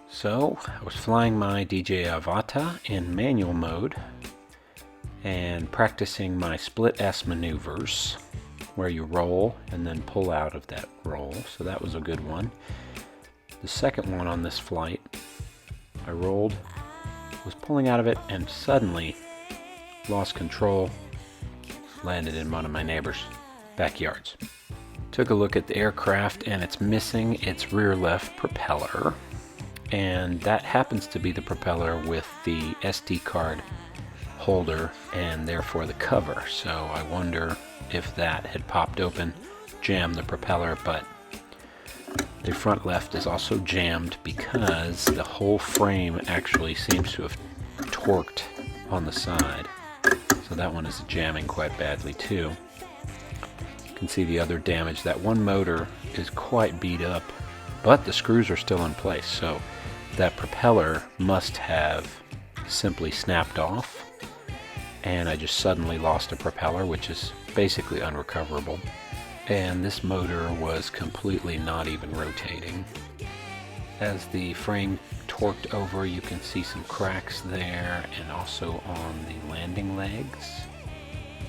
So I was flying my DJI Avata in manual mode and practicing my split S maneuvers where you roll and then pull out of that roll. So that was a good one. The second one on this flight, I rolled, was pulling out of it, and suddenly lost control, landed in one of my neighbor's backyards. Took a look at the aircraft and it's missing its rear left propeller. And that happens to be the propeller with the SD card holder and therefore the cover. So I wonder if that had popped open, jammed the propeller, but the front left is also jammed because the whole frame actually seems to have torqued on the side. So that one is jamming quite badly too. You can see the other damage. That one motor is quite beat up, but the screws are still in place. So that propeller must have simply snapped off, and I just suddenly lost a propeller, which is basically unrecoverable. And this motor was completely not even rotating. As the frame torqued over, you can see some cracks there and also on the landing legs.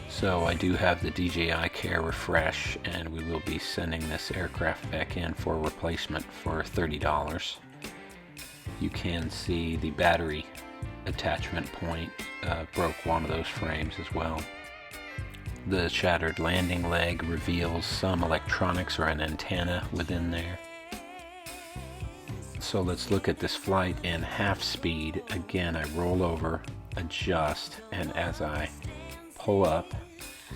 So I do have the DJI Refresh, and we will be sending this aircraft back in for a replacement for $30. You can see the battery attachment point broke one of those frames as well. The shattered landing leg reveals some electronics or an antenna within there. So let's look at this flight in half speed. Again, I roll over, adjust, and as I pull up,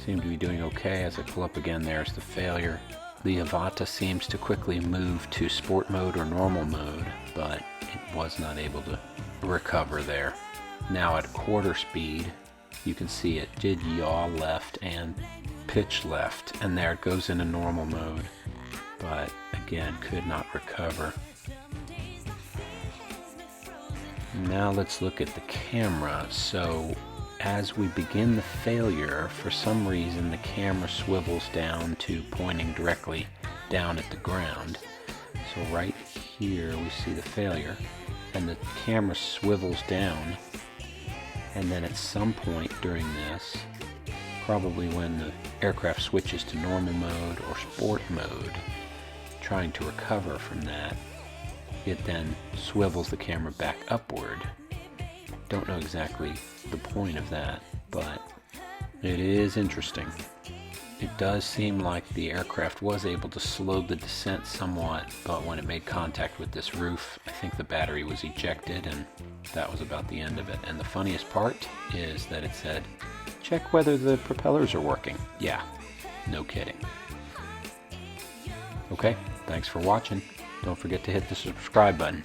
seem to be doing okay. As I pull up again, there's the failure. The Avata seems to quickly move to sport mode or normal mode, but it was not able to recover there. Now at quarter speed, you can see it did yaw left and pitch left, and there it goes into normal mode, but again could not recover. Now let's look at the camera. So as we begin the failure, for some reason the camera swivels down to pointing directly down at the ground. So right here we see the failure, and the camera swivels down, and then at some point during this, probably when the aircraft switches to normal mode or sport mode, trying to recover from that, it then swivels the camera back upward. Don't know exactly the point of that, but it is interesting. It does seem like the aircraft was able to slow the descent somewhat, but when it made contact with this roof, I think the battery was ejected, and that was about the end of it. And the funniest part is that it said, check whether the propellers are working. Yeah, no kidding. Okay, thanks for watching. Don't forget to hit the subscribe button.